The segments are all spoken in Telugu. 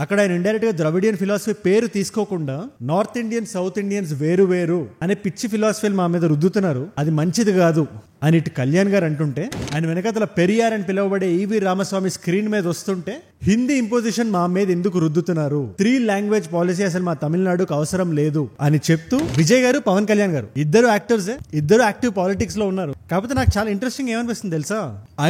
అక్కడ ఆయన ఇండైరెక్ట్ గా ద్రవిడియన్ ఫిలాసఫీ పేరు తీసుకోకుండా నార్త్ ఇండియన్ సౌత్ ఇండియన్స్ వేరు వేరు అనే పిచ్చి ఫిలాసఫీలు మా మీద రుద్దుతున్నారు, అది మంచిది కాదు అని ఇటు కళ్యాణ్ గారు అంటుంటే, ఆయన వెనకతల పెరియార్ అని పిలువబడే ఈవి రామస్వామి స్క్రీన్ మీద వస్తుంటే హిందీ ఇంపోజిషన్ మా మీద ఎందుకు రుద్దుతున్నారు, 3 లాంగ్వేజ్ పాలసీ అసలు మా తమిళనాడుకు అవసరం లేదు అని చెప్తూ విజయ్ గారు పవన్ కళ్యాణ్ గారు ఇద్దరు యాక్టర్సే, ఇద్దరు యాక్టివ్ పాలిటిక్స్ లో ఉన్నారు. కాకపోతే నాకు చాలా ఇంట్రెస్టింగ్ ఏమనిపిస్తుంది తెలుసా,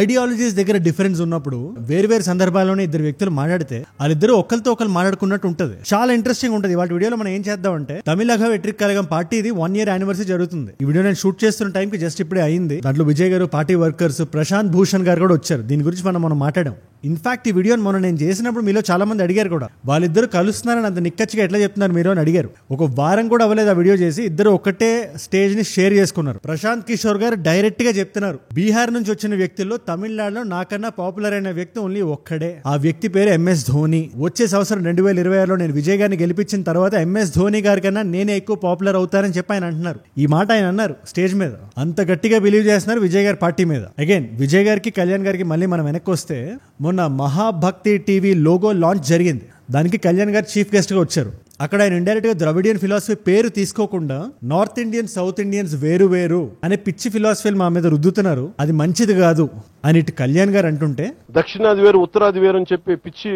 ఐడియాలజీస్ దగ్గర డిఫరెన్స్ ఉన్నప్పుడు వేరు సందర్భాల్లోనే ఇద్దరు వ్యక్తులు మాట్లాడితే వాళ్ళిద్దరు ఒకరితో ఒకరు మాట్లాడుకున్నట్టు ఉంటది, చాలా ఇంట్రెస్టింగ్ ఉంటది. వాటి వీడియోలో మనం ఏం చేద్దామంటే తమిళగ వెట్రిక్ కళగం పార్టీది 1 year యానివర్సరీ జరుగుతుంది. ఈ వీడియో నేను షూట్ చేస్తున్న టైంకి జస్ట్ ఇప్పుడే అయింది. దాంట్లో విజయ్ గారు, పార్టీ వర్కర్స్, ప్రశాంత్ భూషణ్ గారు కూడా వచ్చారు. దీని గురించి మనం మాట్లాడాం. ఇన్ఫాక్ట్ ఈ వీడియోని మొన్న నేను చేసినప్పుడు మీలో చాలా మంది అడిగారు కూడా, వాళ్ళిద్దరు కలుస్తున్నారని అంత నిక్కచ్చిగా ఎట్లా చెప్తున్నారు మీరు అని అడిగారు. ఒక వారం కూడా అవ్వలేదు ఆ వీడియో చేసి, ఇద్దరు ఒకటే స్టేజ్ ని షేర్ చేసుకున్నారు. ప్రశాంత్ కిషోర్ గారు డైరెక్ట్ గా చెప్తున్నారు, బీహార్ నుంచి వచ్చిన వ్యక్తుల్లో తమిళనాడులో నాకన్నా పాపులర్ అయిన వ్యక్తి ఓన్లీ ఒక్కడే, ఆ వ్యక్తి పేరు MS ధోని. వచ్చే సంవత్సరం 2026లో నేను విజయ్ గారిని గెలిపించిన తర్వాత MS ధోని గారి కన్నా నేనే ఎక్కువ పాపులర్ అవుతారని చెప్పి ఆయన అంటున్నారు. ఈ మాట ఆయన అన్నారు స్టేజ్ మీద, అంత గట్టిగా బిలీవ్ చేస్తున్నారు విజయ్ గారి పార్టీ మీద. అగైన్ విజయ్ గారికి, కళ్యాణ్ గారికి మళ్ళీ మనం వెనక్కి వస్తే, మొన్న మహాభక్తి టీవీ లోగో లాంచ్ జరిగింది. దానికి కళ్యాణ్ గారు చీఫ్ గెస్ట్ గా వచ్చారు. అక్కడ ఆయన ఇండైరెక్ట్ గా ద్రవిడియన్ ఫిలాసఫీ పేరు తీసుకోకుండా నార్త్ ఇండియన్ సౌత్ ఇండియన్స్ వేరు వేరు అనే పిచ్చి ఫిలాసఫీలు మా మీద రుద్దుతున్నారు, అది మంచిది కాదు అని ఇటు కళ్యాణ్ గారు అంటుంటే, దక్షిణాది వేరు ఉత్తరాది వేరు అని చెప్పి పిచ్చి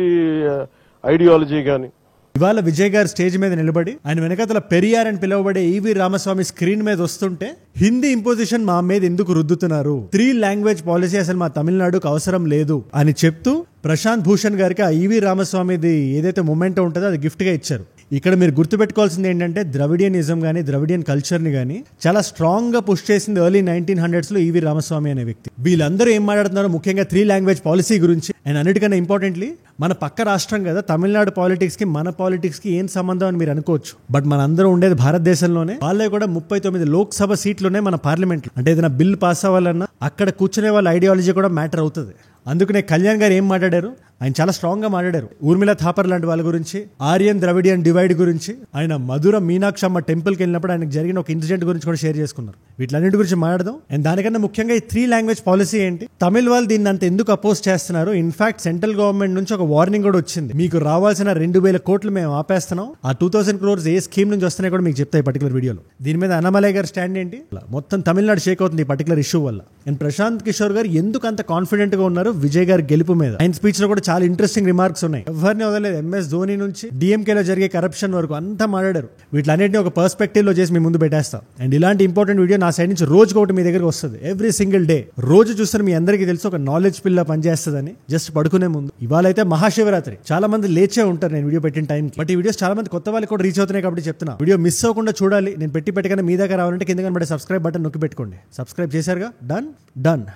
ఐడియాలజీ గాని ఇవాళ విజయ్ గారు స్టేజ్ మీద నిలబడి ఆయన వెనకతల పెరియార్ అని పిలువబడే ఈవి రామస్వామి స్క్రీన్ మీద వస్తుంటే హిందీ ఇంపోజిషన్ మా మీద ఎందుకు రుద్దుతున్నారు, 3 లాంగ్వేజ్ పాలసీ అసలు మా తమిళనాడుకు అవసరం లేదు అని చెప్తూ ప్రశాంత్ భూషణ్ గారికి ఆ ఈవి రామస్వామిది ఏదైతే మొమెంటో ఉంటుందో అది గిఫ్ట్ గా ఇచ్చారు. ఇక్కడ మీరు గుర్తుపెట్టుకోవాల్సింది ఏంటంటే, ద్రవిడియనిజం గానీ ద్రవిడియన్ కల్చర్ ని గానీ చాలా స్ట్రాంగ్ గా పుష్ చేసింది ఎర్లీ 1900s లో ఈవి రామస్వామి అనే వ్యక్తి. వీళ్ళందరూ ఏం మాట్లాడుతున్నారు, ముఖ్యంగా 3 లాంగ్వేజ్ పాలసీ గురించి. అండ్ అన్నిటికన్నా ఇంపార్టెంట్లీ, మన పక్క రాష్ట్రం కదా తమిళనాడు పాలిటిక్స్ కి మన పాలిటిక్స్ కి ఏం సంబంధం అని మీరు అనుకోవచ్చు. బట్ మన అందరూ ఉండేది భారతదేశంలోనే. వాళ్ళే కూడా 39 లోక్సభ సీట్లునే మన పార్లమెంట్. అంటే ఏదైనా బిల్ పాస్ అవ్వాలన్నా అక్కడ కూర్చునే వాళ్ళ ఐడియాలజీ కూడా మ్యాటర్ అవుతుంది. అందుకనే కళ్యాణ్ గారు ఏం మాట్లాడారు, ఆయన చాలా స్ట్రాంగ్ గా మాట్లాడారు. ఊర్మిళ థాపర్ లాంటి వాళ్ళ గురించి, ఆర్యన్ ద్రవిడియన్ డివైడ్ గురించి, ఆయన మధుర మీనాక్షమ్మ టెంపుల్కి వెళ్ళినప్పుడు ఆయనకు జరిగిన ఒక ఇన్సిడెంట్ గురించి కూడా షేర్ చేసుకున్నారు. వీటిలన్నింటి గురించి మాట్లాడదాం. అండ్ దానికన్నా ముఖ్యంగా ఈ 3 లాంగ్వేజ్ పాలసీ ఏంటి, తమిళ వాళ్ళు దీన్ని అంత ఎందుకు అపోజ్ చేస్తున్నారు. ఇన్ఫాక్ట్ సెంట్రల్ గవర్నమెంట్ నుంచి ఒక వార్నింగ్ కూడా వచ్చింది, మీకు రావాల్సిన 2000 కోట్లు మేము ఆపేస్తున్నాం, ఆ 2000 crores ఏ స్కీమ్ నుంచి వస్తున్నాయి కూడా మీకు చెప్తాయి పర్టికులర్ వీడియోలో. దీని మీద అన్నమలై గారి స్టాండ్ ఏంటి, మొత్తం తమిళనాడు షేక్ అవుతుంది ఈ పర్టికులర్ ఇష్యూ వల్ల. అండ్ ప్రశాంత్ కిషోర్ గారు ఎందుకు అంత కాన్ఫిడెంట్ గా ఉన్నారు విజయ్ గారి గెలుపు మీద, ఆయన స్పీచ్ లో కూడా చాలా ఇంట్రెస్టింగ్ రిమార్క్స్ ఉన్నాయి. ఎవరిని వదలలేదు, MS ధోని నుంచి DMK లో జరిగే కరప్షన్ వరకు అంతా మాట్లాడారు. వీటిలన్నింటినీ ఒక పర్స్పెక్టివ్ లో చేసి మీ ముందు పెట్టేస్తాం. అండ్ ఇలాంటి ఇంపార్టెంట్ వీడియో నా సైడ్ నుంచి రోజుకి ఒకటి మీ దగ్గరకు వస్తుంది, ఎవ్రీ సింగిల్ డే. రోజు చూస్తారు, మీ అందరికీ తెలుసు ఒక నాలెడ్జ్ పిల్ల పనిచేస్తుందని. జస్ట్ పడుకునే ముందు, ఇవాళ అయితే మహాశివరాత్రి, చాలా మంది లేచే ఉంటారు నేను వీడియో పెట్టిన టైం. బట్ ఈ వీడియోస్ చాలా మంది కొత్త వాళ్ళకి కూడా రీచ్ అవుతున్నాయి కాబట్టి చెప్తున్నా, వీడియో మిస్ అవ్వకుండా చూడాలి. నేను పెట్టగానే మీ దగ్గర రావాలంటే కింద కనబడే సబ్స్క్రైబ్ బటన్ నొక్కి పెట్టుకోండి. సబ్స్క్రైబ్ చేశారుగా, డన్.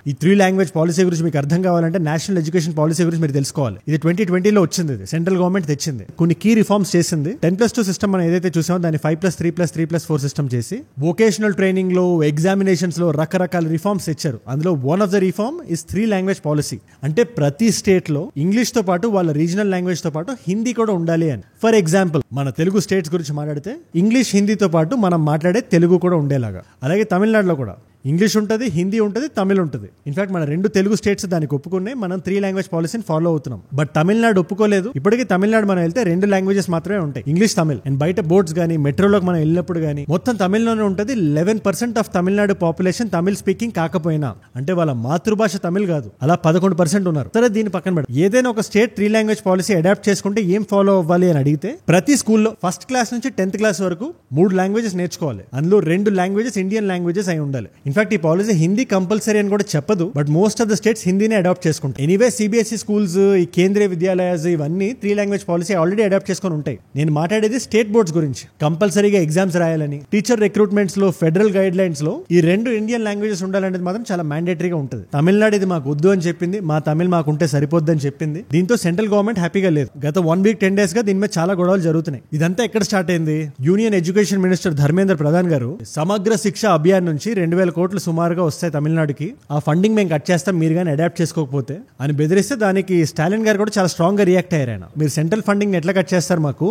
ఈ 3 లాంగ్వేజ్ పాలసీ గురించి మీకు అర్థం కావాలంటే నేషనల్ ఎడ్యుకేషన్ పాలసీ గురించి మీరు తెలుసుకోవాలి. ఇది 2020లో వచ్చింది, ఇది సెంట్రల్ గవర్నమెంట్ తెచ్చింది. కొన్ని కీ రిఫార్మ్స్ చేసింది. 10+2 సిస్టమ్ మనం ఏదైతే చూసామో దాన్ని 5+3+3+4 సిస్టమ్ చేసి వొకేషనల్ ట్రైనింగ్ లో, ఎగ్జామినేషన్స్ లో రకరకాల రిఫార్మ్స్ తెచ్చారు. అందులో one of the reform is 3 language policy. అంటే ప్రతి స్టేట్ లో ఇంగ్లీష్ తో పాటు వాళ్ళ రీజనల్ లాంగ్వేజ్ తో పాటు హిందీ కూడా ఉండాలి అని. ఫర్ ఎగ్జాంపుల్ మన తెలుగు స్టేట్స్ గురించి మాట్లాడితే ఇంగ్లీష్ హిందీతో పాటు మనం మాట్లాడే తెలుగు కూడా ఉండేలాగా. అలాగే తమిళనాడులో కూడా ఇంగ్లీష్ ఉంటుంది, హిందీ ఉంటుంది, తమిళ్ ఉంటుంది. ఇన్ఫాక్ట్ మన 2 తెలుగు స్టేట్స్ దానికి ఒప్పుకున్నాయి. మనం 3 లాంగ్వేజ్ పాలసీని ఫాలో అవుతున్నాం. బట్ తమిళనాడు ఒప్పుకోలేదు. ఇప్పటికీ తమిళనాడు మనం వెళ్తే 2 లాంగ్వేజెస్ మాత్రమే ఉంటాయి, ఇంగ్లీష్, తమిళ్. అండ్ బయట బోర్డ్స్ కానీ మెట్రోలోకి మనం వెళ్ళినప్పుడు కానీ మొత్తం తమిళ్లోనే ఉంటుంది. 11% of Tamil Nadu population Tamil speaking కాకపోయినా, అంటే వాళ్ళ మాతృభాష తమిళ్ కాదు, అలా 11% ఉన్నారు. సరే దీన్ని పక్కన పెడతాం. ఏదైనా ఒక స్టేట్ 3 లాంగ్వేజ్ పాలసీ అడాప్ట్ చేసుకుంటే ఏం ఫాలో అవ్వాలి అని అడిగితే, ప్రతి స్కూల్లో ఫస్ట్ క్లాస్ నుంచి 10th క్లాస్ వరకు 3 లాంగ్వేజెస్ నేర్చుకోవాలి. అందులో 2 లాంగ్వేజెస్ ఇండియన్ లాంగ్వేజెస్ అయి ఉండాలి. ఇన్ఫాక్ట్ ఈ పాలసీ హిందీ కంపల్సరీ అని కూడా చెప్పదు, but most of the states హిందీనే అడాప్ట్ చేసుకుంటాయి. ఎనీవే CBSE స్కూల్స్, ఈ కేంద్రీయ విద్యాలయాలు ఇవన్నీ 3 లాంగ్వేజ్ పాలసీ ఆల్రెడీ అడాప్ట్ చేసుకుని ఉంటాయి. నేను మాట్లాడేది స్టేట్ బోర్డ్స్ గురించి. కంపల్సరీగా ఎగ్జామ్స్ రాయాలని, టీచర్ రిక్రూట్మెంట్స్ లో, ఫెడరల్ గైడ్ లైన్స్ లో ఈ 2 ఇండియన్ లాంగ్వేజెస్ ఉండాలనేది మాత్రం చాలా మ్యాండేటరీగా ఉంటుంది. తమిళనాడు ఇది మాకు వద్దు అని చెప్పింది, మా తమిళ్ మాకుంటే సరిపోద్ది అని చెప్పింది. దీంతో సెంట్రల్ గవర్నమెంట్ హ్యాపీగా లేదు. గత 1 week 10 days గా దీని మీద చాలా గొడవలు జరుగుతున్నాయి. ఇదంతా ఎక్కడ స్టార్ట్ అయింది, union education minister Dharmendra Pradhan గారు సమగ్ర శిక్ష అభియాన్ నుంచి 2000 కోట్లు సుమారుగా వస్తాయి తమిళనాడుకి, ఆ ఫండింగ్ మేము కట్ చేస్తాం మీరు కానీ అడాప్ట్ చేసుకోకపోతే అని బెదిరిస్తే, దానికి స్టాలిన్ గారు కూడా చాలా స్ట్రాంగ్ గా రియాక్ట్ అయ్యారు. ఆయన, మీరు సెంట్రల్ ఫండింగ్ ఎట్లా కట్ చేస్తారు, మాకు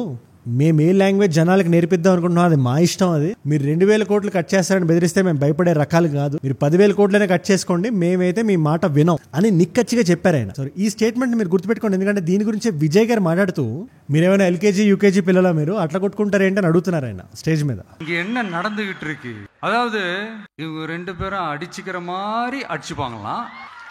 మేము ఏ లాంగ్వేజ్ జనాలకు నేర్పిద్దాం అనుకుంటున్నాం అది మా ఇష్టం. అది మీరు 2,000 కోట్లు కట్ చేస్తారని బెదిరిస్తే మేము భయపడే రకాలు కాదు. మీరు 10,000 కోట్లనే కట్ చేసుకోండి, మేమైతే మీ మాట వినం అని నిక్కచ్చిగా చెప్పారు ఆయన. సో ఈ స్టేట్మెంట్ మీరు గుర్తుపెట్టుకోండి, ఎందుకంటే దీని గురించి విజయ్ గారు మాట్లాడుతూ మీరేమైనా ఎల్కేజీ యూకేజీ పిల్లల మీరు అట్లా కొట్టుకుంటారేంటి అని అడుగుతున్నారు ఆయన స్టేజ్ మీద. என்ன நடந்துகிட்டு இருக்கு, அதாவது இவங்க 2 பேரும் அடிச்சுக்கிற மாதிரி அடிச்சுப்பாங்களாம்,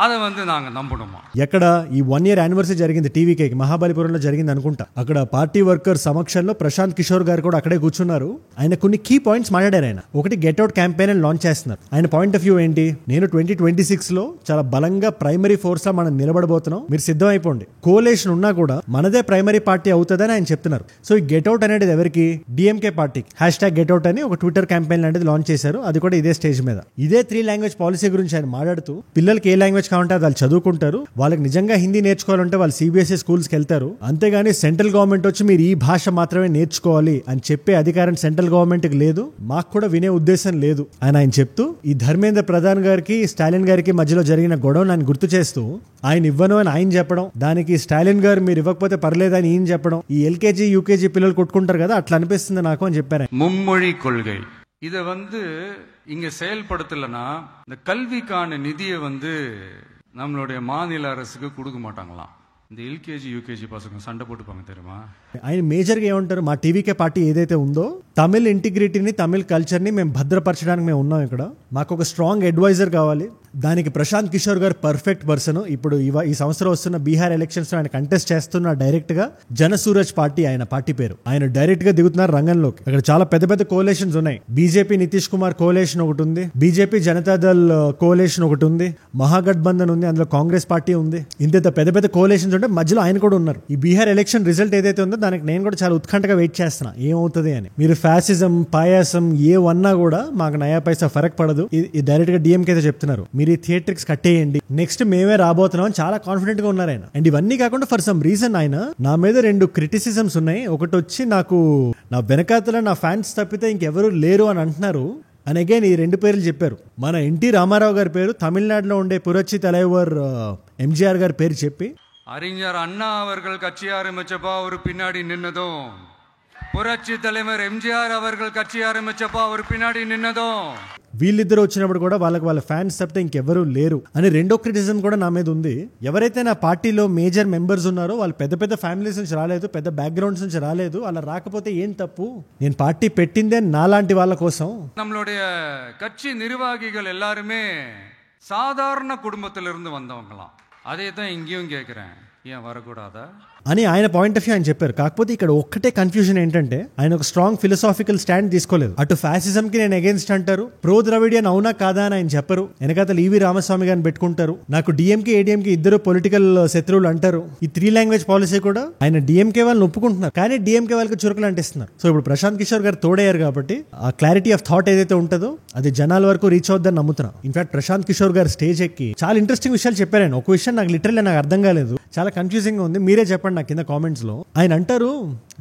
அதை நாங்க நம்பணுமா? ఎక్కడ ఈ 1 year యానివర్సరీ జరిగింది టీవీకే, మహాబలిపురంలో జరిగింది అనుకుంటా. అక్కడ పార్టీ వర్కర్ సమక్షంలో ప్రశాంత్ కిషోర్ గారు కూడా అక్కడే కూర్చున్నారు. ఆయన కొన్ని కీ పాయింట్స్ మాట్లాడారు. ఆయన ఒకటి గెట్అవుట్ క్యాంపెయిన్ అని లాంచ్ చేస్తున్నారు. ఆయన పాయింట్ ఆఫ్ వ్యూ ఏంటి, నేను 2026 లో చాలా బలంగా ప్రైమరీ ఫోర్స్ లా మనం నిలబడబోతున్నాం, మీరు సిద్ధం అయిపోండి. కోలేషన్ ఉన్నా కూడా మనదే ప్రైమరీ పార్టీ అవుతుందని ఆయన చెప్తున్నారు. సో ఈ గెట్అవుట్ అనేది ఎవరికి, డిఎంకే పార్టీకి #గెట్అవుట్ అని ఒక ట్విట్టర్ క్యాంపెయిన్ లాంటిది లాంచ్ చేశారు. అది కూడా ఇదే స్టేజ్ మీద. ఇదే 3 లాంగ్వేజ్ పాలసీ గురించి ఆయన మాట్లాడుతూ పిల్లలకి ఏ లాంగ్వేజ్ కావాలంటే వాళ్ళు చదువుకుంటారు, వాళ్ళకి నిజంగా హిందీ నేర్చుకోవాలంటే వాళ్ళు సిబిఎస్ఈ స్కూల్స్కి వెళ్తారు, అంతేగాని సెంట్రల్ గవర్నమెంట్ వచ్చి మీరు ఈ భాష మాత్రమే నేర్చుకోవాలి అని చెప్పే అధికారం సెంట్రల్ గవర్నమెంట్కి లేదు, మాకు కూడా వినే ఉద్దేశం లేదు అని ఆయన చెప్తూ, ఈ ధర్మేంద్ర ప్రధాన్ గారికి స్టాలిన్ గారికి మధ్యలో జరిగిన గొడవను ఆయన గుర్తు చేస్తూ, ఆయన ఇవ్వను అని ఆయన చెప్పడం, దానికి స్టాలిన్ గారు మీరు ఇవ్వకపోతే పర్లేదని ఈయన చెప్పడం, ఈ ఎల్కేజీ యూకేజీ పిల్లలు కొట్టుకుంటారు కదా అట్లా అనిపిస్తుంది నాకు అని చెప్పారు. மும்மொழி கொள்கை இதை இங்க செயல்படுத்தலைன்னா இந்த கல்விக்கான நிதியை நம்மளுடைய மாநில அரசுக்கு கொடுக்க மாட்டாங்களாம். இந்த ఎల్కేజీ యూకేజీ పసంగా సండ పోటుపాంగ తెరుమా. ఆయన మేజర్గా ఏమంటారు, మా టీవీకే పార్టీ ఏదైతే ఉందో తమిళ్ ఇంటిగ్రిటీని తమిళ్ కల్చర్ని మేము భద్రపరచడానికి మేము ఉన్నాం. ఇక్కడ మాకు ఒక స్ట్రాంగ్ అడ్వైజర్ కావాలి, దానికి ప్రశాంత్ కిషోర్ గారు పర్ఫెక్ట్ పర్సన్. ఇప్పుడు ఈ సంవత్సరం వస్తున్న బీహార్ ఎలక్షన్స్ లో ఆయన కంటెస్ట్ చేస్తున్న డైరెక్ట్ గా జనసూరజ్ పార్టీ ఆయన పార్టీ పేరు, ఆయన డైరెక్ట్ గా దిగుతున్నారు రంగంలోకి. అక్కడ చాలా పెద్ద పెద్ద కోలేషన్స్ ఉన్నాయి. బీజేపీ నితీష్ కుమార్ కోలేషన్ ఒకటి ఉంది, బీజేపీ జనతాదళ్ కోలేషన్ ఒకటి ఉంది, మహాగఠబంధన్ ఉంది, అందులో కాంగ్రెస్ పార్టీ ఉంది. ఇంత పెద్ద పెద్ద కోలేషన్స్ ఉంటే మధ్యలో ఆయన కూడా ఉన్నారు. ఈ బీహార్ ఎలక్షన్ రిజల్ట్ ఏదైతే ఉందో దానికి నేను కూడా చాలా ఉత్కంఠగా వెయిట్ చేస్తున్నా ఏమవుతుంది అని. మీరు ఫ్యాసిజం పాయాసం ఏవన్నా కూడా మాకు నయా పైసా ఫరక్ పడదు, ఇది డైరెక్ట్ గా డిఎంకే అయితే చెప్తున్నారు. మీరు ఈ థియేటర్స్ కట్టేయండి, నెక్స్ట్ మేమే రాబోతున్నాం అని చాలా కాన్ఫిడెంట్ గా ఉన్నారు ఆయన. అండ్ ఇవన్నీ కాకుండా ఫర్ సమ్ రీజన్ ఆయన నా మీద 2 క్రిటిసిజమ్స్ ఉన్నాయి. ఒకటి వచ్చి నాకు నా వెనకాతల నా ఫ్యాన్స్ తప్పితే ఇంకెవరు లేరు అని అంటున్నారు. అని అగైన్ ఈ 2 పేర్లు చెప్పారు. మన ఎన్టీ రామారావు గారి పేరు, తమిళనాడులో ఉండే పురచ్చి తలైవర్ ఎంజీఆర్ గారి పేరు చెప్పి, அறிஞர் அண்ணா அவர்கள் கட்சி ஆரம்பிச்சப்பா அவர் பின்னாடி நின்னதும், புரட்சி தலைவர் எம்ஜிஆர் அவர்கள் கட்சி ஆரம்பிச்சப்பா அவர் பின்னாடி நின்னதும், వీళ్ళిద్దరు వచ్చినప్పుడు కూడా వాళ్ళ ఫ్యాన్స్ తప్పితే ఇంకెవరూ లేరు అని రెండో క్రిటిసిజం కూడా నా మీద ఉంది. ఎవరైతే నా పార్టీలో మేజర్ మెంబర్స్ ఉన్నారో వాళ్ళు పెద్ద పెద్ద ఫ్యామిలీస్ నుంచి రాలేదు, పెద్ద బ్యాక్గ్రౌండ్స్ నుంచి రాలేదు. అలా రాకపోతే ఏం తప్పు, నేను పార్టీ పెట్టిందే నాలాంటి వాళ్ళ కోసం. நம்மளுடைய கட்சி நிர்வாகிகள் எல்லாருமே சாதாரண குடும்பத்திலிருந்து வந்தவங்களாம். அதே தான் இங்கேயும் கேட்குறேன், ஏன் வரக்கூடாதா అని ఆయన పాయింట్ ఆఫ్ వ్యూ ఆయన చెప్పారు. కాకపోతే ఇక్కడ ఒక్కటే కన్ఫ్యూజన్ ఏంటంటే ఆయన ఒక స్ట్రాంగ్ ఫిలసాఫికల్ స్టాండ్ తీసుకోలేదు. అటు ఫ్యాసిజం కి నేను అగేన్స్ట్ అంటారు, ప్రో ద్రవిడియన్ అవునా కాదా అని ఆయన చెప్పరు. వెనకాతలు ఈవి రామస్వామి గారిని పెట్టుకుంటారు. నాకు డిఎంకే ఏడీఎంకే ఇద్దరు పొలిటికల్ శత్రువులు అంటారు. ఈ 3 లాంగ్వేజ్ పాలసీ కూడా ఆయన డిఎంకే వాళ్ళని ఒప్పుకుంటున్నారు, కానీ డిఎంకే వాళ్ళకి చురుకులు అంటిస్తున్నారు. సో ఇప్పుడు ప్రశాంత్ కిషోర్ గారు తోడయ్యారు కాబట్టి ఆ క్లారిటీ ఆఫ్ థాట్ ఏదైతే ఉంటుందో అది జనాల వరకు రీచ్ అవుద్దని నమ్ముతున్నా. ఇన్ఫాక్ట్ ప్రశాంత్ కిషోర్ గారు స్టేజ్ ఎక్కి చాలా ఇంట్రెస్టింగ్ విషయాలు చెప్పారు. ఆయన ఒక విషయం నాకు లిటరల్లీ నాకు అర్థం కాలేదు, చాలా కన్ఫ్యూజింగ్ గా ఉంది, మీరే చెప్పండి నాకు కింద కామెంట్స్ లో. ఆయన అంటారు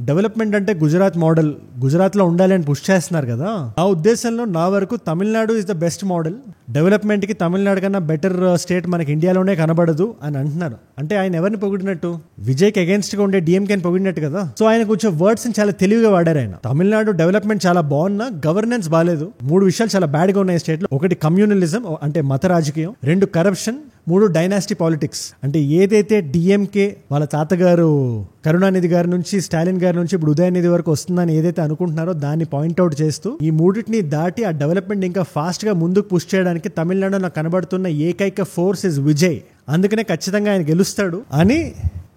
డెవలప్మెంట్ అంటే గుజరాత్ మోడల్, గుజరాత్ లో ఉండాలి అని పుష్ చేస్తున్నారు కదా. ఆ ఉద్దేశంలో నా వరకు Tamil Nadu is the best model, development కి తమిళనాడు కన్నా బెటర్ స్టేట్ మనకి ఇండియాలోనే కనబడదు అని అంటున్నారు. అంటే ఆయన ఎవరిని పొగిడినట్టు, విజయ్ కి అగేన్స్ట్ గా ఉండే డిఎంకేని పొగిడినట్టు కదా. సో ఆయన కొంచెం వర్డ్స్ చాలా తెలివిగా వాడారు ఆయన. తమిళనాడు డెవలప్మెంట్ చాలా బాగున్నా గవర్నెన్స్ బాగాలేదు. 3 విషయాలు చాలా బ్యాడ్ గా ఉన్నాయి స్టేట్ లో. ఒకటి కమ్యూనలిజం అంటే మత రాజకీయం, 2 కరప్షన్, 3 డైనాసిటీ పాలిటిక్స్. అంటే ఏదైతే డిఎంకే వాళ్ళ తాతగారు కరుణానిధి గారి నుంచి స్టాలిన్ గారి నుంచి ఇప్పుడు ఉదయనిధి వరకు వస్తుందని ఏదైతే అనుకుంటున్నారో దాన్ని పాయింట్అవుట్ చేస్తూ ఈ 3టిని దాటి ఆ డెవలప్మెంట్ ఇంకా ఫాస్ట్ గా ముందుకు పుష్ చేయడానికి తమిళనాడులో నాకు కనబడుతున్న ఏకైక ఫోర్స్ ఇస్ విజయ్, అందుకనే ఖచ్చితంగా ఆయన గెలుస్తాడు అని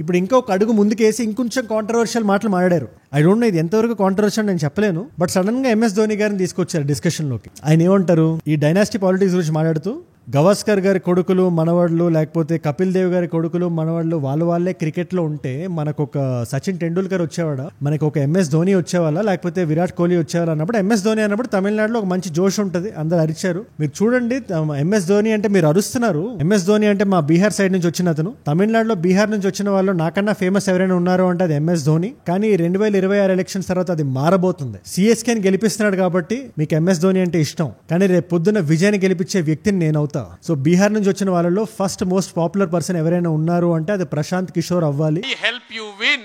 ఇప్పుడు ఇంకొక అడుగు ముందుకేసి ఇంకొంచెం కాంట్రవర్షియల్ మాటలు మాట్లాడారు. ఐ డోంట్ నో ఇది ఎంతవరకు కాంట్రవర్షియల్ నేను చెప్పలేను, బట్ సడన్ గా ఎంఎస్ ధోని గారిని తీసుకొచ్చారు డిస్కషన్ లోకి. ఆయన ఏమంటారు, ఈ డైనాసిటీ పాలిటిక్స్ గురించి మాట్లాడుతూ గవాస్కర్ గారి కొడుకులు మనవాళ్ళు లేకపోతే కపిల్ దేవ్ గారి కొడుకులు మనవాళ్ళు వాళ్ళే క్రికెట్ లో ఉంటే మనకు ఒక సచిన్ టెండూల్కర్ వచ్చేవాడా, మనకు ఒక ఎంఎస్ ధోని వచ్చేవాళ్ళ, లేకపోతే విరాట్ కోహ్లీ వచ్చేవాళ్ళ అన్నప్పుడు ఎంఎస్ ధోని అన్నప్పుడు తమిళనాడులో ఒక మంచి జోష్ ఉంటుంది, అందరు అరిచారు. మీరు చూడండి ఎంఎస్ ధోని అంటే మీరు అరుస్తున్నారు, ఎంఎస్ ధోని అంటే మా బీహార్ సైడ్ నుంచి వచ్చిన అతను, తమిళనాడులో బీహార్ నుంచి వచ్చిన వాళ్ళు నాకన్నా ఫేమస్ ఎవరైనా ఉన్నారు అంటే అది ఎంఎస్ ధోని. కానీ 2026 ఎలక్షన్స్ తర్వాత అది మారబోతుంది. సిఎస్కేని గెలిపిస్తున్నాడు కాబట్టి మీకు ఎంఎస్ ధోని అంటే ఇష్టం, కానీ రేపు పొద్దున్న విజయాన్ని గెలిపించే వ్యక్తిని నేను అవుతా. సో బీహార్ నుంచి వచ్చిన వాళ్ళలో ఫస్ట్ మోస్ట్ పాపులర్ పర్సన్ ఎవరైనా ఉన్నారు అంటే అది ప్రశాంత్ కిషోర్ అవ్వాలి. help you win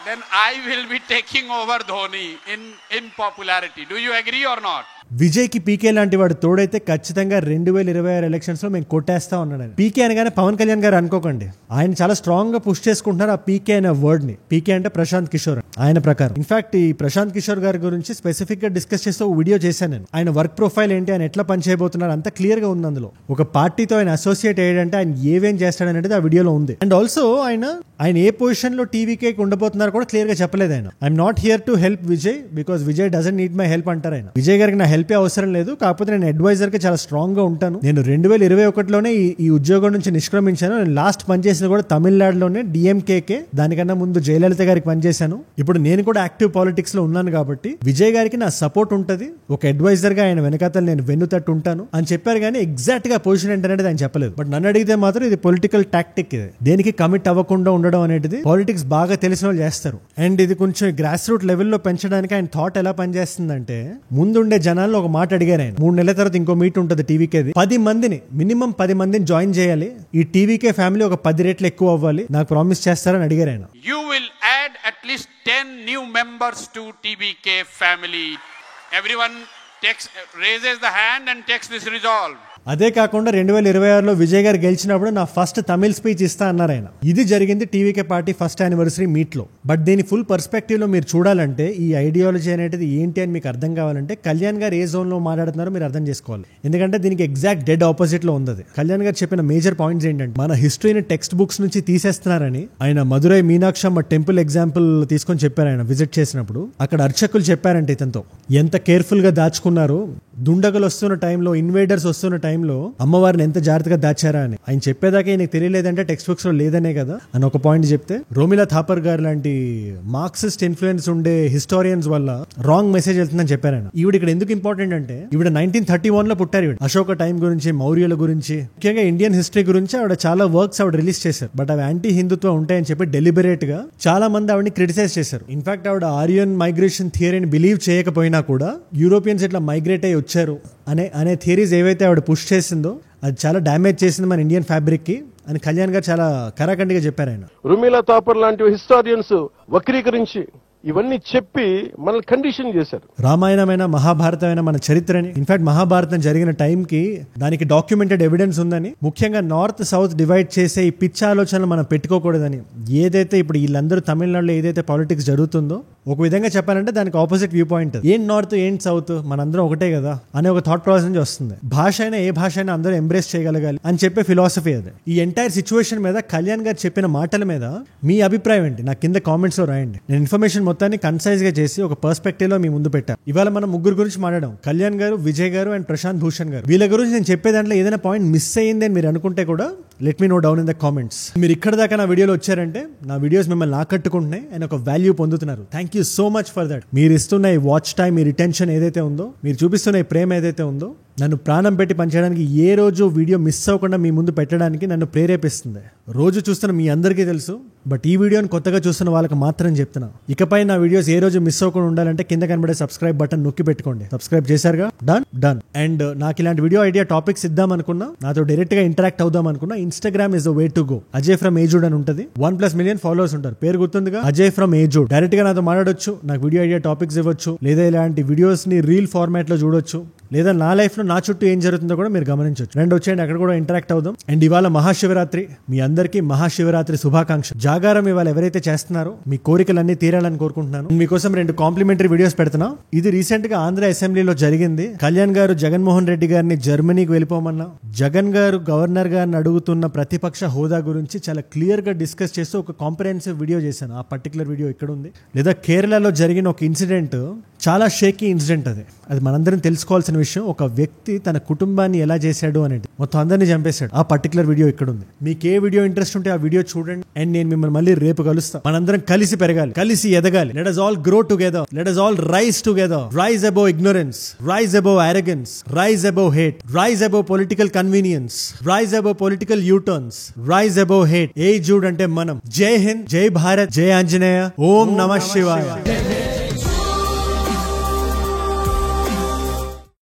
then I will be taking over Dhoni in popularity. Do you agree or not? Vijay కి పీకే లాంటి వాడు తోడైతే ఖచ్చితంగా 2026 ఎలక్షన్స్ లో మేము కొట్టేస్తా ఉన్నాడు. పీకే అనగానే పవన్ కళ్యాణ్ గారు అనుకోకండి, ఆయన చాలా స్ట్రాంగ్ గా పుష్ చేసుకుంటున్నారు ఆ పీకే అనే వర్డ్ ని. పీకే అంటే ప్రశాంత్ కిషోర్ ఆయన ప్రకారం. ఇన్ఫాక్ట్ ఈ ప్రశాంత్ కిషోర్ గారి గురించి స్పెసిఫిక్ గా డిస్కస్ చేస్తూ వీడియో చేశాను నేను. ఆయన వర్క్ ప్రొఫైల్ ఏంటి, ఆయన ఎట్లా పని చేయబోతున్నారు అంత క్లియర్ గా ఉంది అందులో. ఒక పార్టీతో ఆయన అసోసియేట్ అయ్యాడంటే ఆయన ఏవేం చేస్తాడు అనేది ఆ వీడియోలో ఉంది. అండ్ ఆల్సో ఆయన ఏ పొజిషన్ లో టీవీకే ఉండబోతున్నారు కూడా క్లియర్ గా చెప్పలేదు ఆయన. I'm not here to help Vijay because Vijay doesn't need my help అంటారు ఆయన. విజయ్ గారికి నా హెల్ప్ అవసరం లేదు, కాకపోతే నేను అడ్వైజర్ గా చాలా స్ట్రాంగ్ గా ఉంటాను. నేను 2021లోనే ఈ ఉద్యోగం నుంచి నిష్క్రమించాను. నేను లాస్ట్ పనిచేసిన కూడా తమిళనాడులోనే డిఎంకేకే, దానికన్నా ముందు జయలలిత గారికి పనిచేశాను. ఇప్పుడు నేను కూడా యాక్టివ్ పాలిటిక్స్ లో ఉన్నాను కాబట్టి విజయ్ గారికి నా సపోర్ట్ ఉంటది. ఒక అడ్వైజర్ గా ఆయన వెనకాతలు నేను వెన్నుతట్టు ఉంటాను అని చెప్పారు, కానీ ఎగ్జాక్ట్ గా పొజిషన్ ఏంటనేది ఆయన చెప్పలేదు. బట్ నన్ను అడిగితే మాత్రం ఇది పొలిటికల్ టాక్టిక్. ఇది దేనికి కమిట్ అవ్వకుండా ఉండడం అనేది పాలిటిక్స్ బాగా తెలిసిన వాళ్ళు చేస్తారు. అండ్ ఇది కొంచెం గ్రాస్ రూట్ లెవెల్లో పెంచడానికి ఆయన థాట్ ఎలా పనిచేస్తుందంటే, ముందుండే జనాల్లో ఒక మాట అడిగారు ఆయన. 3 నెలల తర్వాత ఇంకో మీట్ ఉంటుంది టీవీకేది. 10 మందిని మినిమం 10 మందిని జాయిన్ చేయాలి. ఈ టీవీకే ఫ్యామిలీ ఒక 10 రెట్లు ఎక్కువ అవ్వాలి, నాకు ప్రామిస్ చేస్తారని అడిగారు ఆయన. You will add at least 10 new members to TVK family. Everyone raises the hand and takes this resolve. అదే కాకుండా 2026లో విజయ్ గారు గెలిచినప్పుడు నా ఫస్ట్ తమిళ్ స్పీచ్ ఇస్తా అన్నారు ఆయన. ఇది జరిగింది TVK party first anniversary meet లో. బట్ దీని ఫుల్ పర్స్పెక్టివ్ లో మీరు చూడాలంటే, ఈ ఐడియాలజీ అనేది ఏంటి అని మీకు అర్థం కావాలంటే, కళ్యాణ్ గారు ఏ జోన్ లో మాట్లాడుతున్నారో మీరు అర్థం చేసుకోవాలి. ఎందుకంటే దీనికి ఎగ్జాక్ట్ డెడ్ ఆపోజిట్ లో ఉంది. కళ్యాణ్ గారు చెప్పిన మేజర్ పాయింట్స్ ఏంటంటే, మన హిస్టరీని టెక్స్ట్ బుక్స్ నుంచి తీసేస్తున్నారని ఆయన మధురై మీనాక్షమ్మ టెంపుల్ ఎగ్జాంపుల్ తీసుకొని చెప్పారు ఆయన విజిట్ చేసినప్పుడు. అక్కడ అర్చకులు చెప్పారంటే ఇతనితో ఎంత కేర్ఫుల్ గా దాచుకున్నారు, దుండగులు వస్తున్న టైంలో, ఇన్వేడర్స్ వస్తున్న టైంలో అమ్మవారిని ఎంత జాగ్రత్తగా దాచారా అని. ఆయన చెప్పేదాకా ఆయనకు తెలియలేదంటే టెక్స్ట్ బుక్స్ లో లేదనే కదా అని ఒక పాయింట్ చెప్తే, రోమిలా థాపర్ గారు లాంటి మార్క్సిస్ట్ ఇన్ఫ్లుయెన్స్ ఉండే హిస్టోరియన్స్ వల్ల రాంగ్ మెసేజ్ వెళ్తుందని చెప్పారు ఆయన. ఈవిడ ఇక్కడ ఎందుకు ఇంపార్టెంట్ అంటే, ఈవిడ 1931లో పుట్టారు. ఈవిడ అశోక టైం గురించి, మౌర్యుల గురించి, ముఖ్యంగా ఇండియన్ హిస్టరీ గురించి ఆవిడ చాలా వర్క్స్ ఆవిడ రిలీజ్ చేశారు. బట్ అవి యాంటీ హిందుత్వం ఉంటాయని చెప్పి డెలిబరేట్ గా చాలా మంది ఆవిడని క్రిటిసైజ్ చేశారు. ఇన్ఫాక్ట్ ఆవిడ ఆరియన్ మైగ్రేషన్ థియరీని బిలీవ్ చేయకపోయినా కూడా యూరోపియన్స్ ఇట్లా మైగ్రేట్ అయ్యి వచ్చారు అనే థియరీస్ ఏవైతే ఆవిడ పుష్ చేసిందో అది చాలా డ్యామేజ్ చేసింది మన ఇండియన్ ఫ్యాబ్రిక్ కి అని కళ్యాణ్ గారు చాలా కరాఖండిగా చెప్పారు ఆయన. రుమీలా తాపర్ లాంటి హిస్టారియన్స్ వక్రీకరించి ఇవన్నీ చెప్పి మనల్ని కండిషన్ చేశారు. రామాయణమైన, మహాభారతమైన మన చరిత్రని, ఇన్ఫాక్ట్ మహాభారతం జరిగిన టైంకి దానికి డాక్యుమెంటెడ్ ఎవిడెన్స్ ఉందని, ముఖ్యంగా నార్త్ సౌత్ డివైడ్ చేసే ఈ పిచ్చి ఆలోచనలు మనం పెట్టుకోకూడదని, ఏదైతే ఇప్పుడు వీళ్ళందరూ తమిళనాడులో ఏదైతే పాలిటిక్స్ జరుగుతుందో ఒక విధంగా చెప్పాలంటే దానికి ఆపోజిట్ వ్యూ పాయింట్. ఏం నార్త్ ఏం సౌత్, మనందరం ఒకటే కదా అనే ఒక థాట్ ప్రాసెస్ నుంచి వస్తుంది. భాష అయినా ఏ భాష అయినా అందరూ ఎంబ్రేస్ చేయగలగాలి అని చెప్పే ఫిలాసఫీ అది. ఈ ఎంటైర్ సిచ్యువేషన్ మీద కళ్యాణ్ గారు చెప్పిన మాటల మీద మీ అభిప్రాయం ఏంటి నాకు కింద కామెంట్స్ లో రాయండి. నేను ఇన్ఫర్మేషన్ మొత్తాన్ని కన్సైజ్ గా చేసి ఒక పర్స్పెక్టివ్ లో మీ ముందు పెట్టా. ఇవాళ మనం ముగ్గురు గురించి మాట్లాడాం, కళ్యాణ్ గారు, విజయ్ గారు అండ్ ప్రశాంత్ భూషణ్ గారు. వీళ్ళ గురించి నేను చెప్పే దాంట్లో ఏదైనా పాయింట్ మిస్ అయ్యింది అని మీరు అనుకుంటే కూడా let me know down in the comments. మీరు ఇక్కడ దాకా నా వీడియోలో వచ్చారంటే నా వీడియోస్ మిమ్మల్ని ఆకట్టుకుంటున్నాయి అండ్ ఒక వాల్యూ పొందుతున్నారు. Thank you so much for that. మీరు ఇస్తున్న ఈ వాచ్ టైం, మీ రిటెన్షన్ ఏదైతే ఉందో, మీరు చూపిస్తున్న ఈ ప్రేమ ఏదైతే ఉందో, నన్ను ప్రాణం పెట్టి పనిచేయడానికి, ఏ రోజు వీడియో మిస్ అవ్వకుండా మీ ముందు పెట్టడానికి నన్ను ప్రేరేపిస్తుంది. రోజు చూస్తున్న మీ అందరికీ తెలుసు, బట్ ఈ వీడియోని కొత్తగా చూస్తున్న వాళ్ళకి మాత్రం చెప్తున్నా, ఇకపై నా వీడియోస్ ఏ రోజు మిస్ అవ్వకుండా ఉండాలంటే కింద కనబడే సబ్స్క్రైబ్ బటన్ నొక్కి పెట్టుకోండి. సబ్స్క్రైబ్ చేశారుగా, డన్. అండ్ నాకు ఇలాంటి వీడియో ఐడియా టాపిక్స్ ఇద్దాం అనుకున్నా, నాతో డైరెక్ట్ గా ఇంటరాక్ట్ అవుదాం అనుకున్నా, Instagram is the way to go. Ajay from ఏజుడ్ అని ఉంటుంది. 1+ మిలియన్ ఫాలోవర్స్ ఉంటారు. పేరు గుర్తుందిగా, అజయ్ ఫ్రమ్ ఏజుడ్. డైరెక్ట్ గా నాతో మాట్లాడొచ్చు, నాకు వీడియో ఐడియా టాపిక్స్ ఇవ్వచ్చు, లేదా ఇలాంటి వీడియోస్ ని రీల్ ఫార్మాట్ లో చూడొచ్చు, లేదా నా లైఫ్ లో నా చుట్టూ ఏం జరుగుతుందో కూడా మీరు గమనించవచ్చు. రెండు వచ్చేయండి, అక్కడ కూడా ఇంటరాక్ట్ అవుదాం. అండ్ ఇవాళ మహాశివరాత్రి, మీ అందరికీ మహాశివరాత్రి శుభాకాంక్ష. జాగారం ఇవాళ ఎవరైతే చేస్తున్నారో మీ కోరికలన్నీ తీరాలని కోరుకుంటున్నాను. మీకోసం 2 కాంప్లిమెంటరీ వీడియోస్ పెడుతున్నా. ఇది రీసెంట్ గా ఆంధ్ర అసెంబ్లీలో జరిగింది. కళ్యాణ్ గారు జగన్మోహన్ రెడ్డి గారిని జర్మనీకి వెళ్ళిపోమన్నా, జగన్ గారు గవర్నర్ గారిని అడుగుతున్న ప్రతిపక్ష హోదా గురించి చాలా క్లియర్ గా డిస్కస్ చేస్తూ ఒక కాంప్రహెన్సివ్ వీడియో చేశాను. ఆ పర్టికులర్ వీడియో ఇక్కడ ఉంది. లేదా కేరళలో జరిగిన ఒక ఇన్సిడెంట్, చాలా షేకీ ఇన్సిడెంట్. అది మనందరం తెలుసుకోవాల్సిన విషయం. ఒక వ్యక్తి తన కుటుంబాన్ని ఎలా చేశాడు అనేది, మొత్తం అందరినీ చంపేశాడు. ఆ పర్టికులర్ వీడియో ఇక్కడ ఉంది. మీకు ఏ వీడియో ఇంట్రెస్ట్ ఉంటే ఆ వీడియో చూడండి. అండ్ నేను మిమ్మల్ని మళ్ళీ రేపు కలుస్తాను. మనందరం కలిసి పెరగాలి, కలిసి ఎదగాలి. Let us all grow together. Let us all rise together. Rise above ignorance. Rise above arrogance. Rise above hate. Rise above political convenience. Rise above political U-turns. Rise above hate. ఏ జూడ్ అంటే మనం. జై హింద్, జై భారత్, జై ఆంజనేయ, ఓం నమః శివాయ.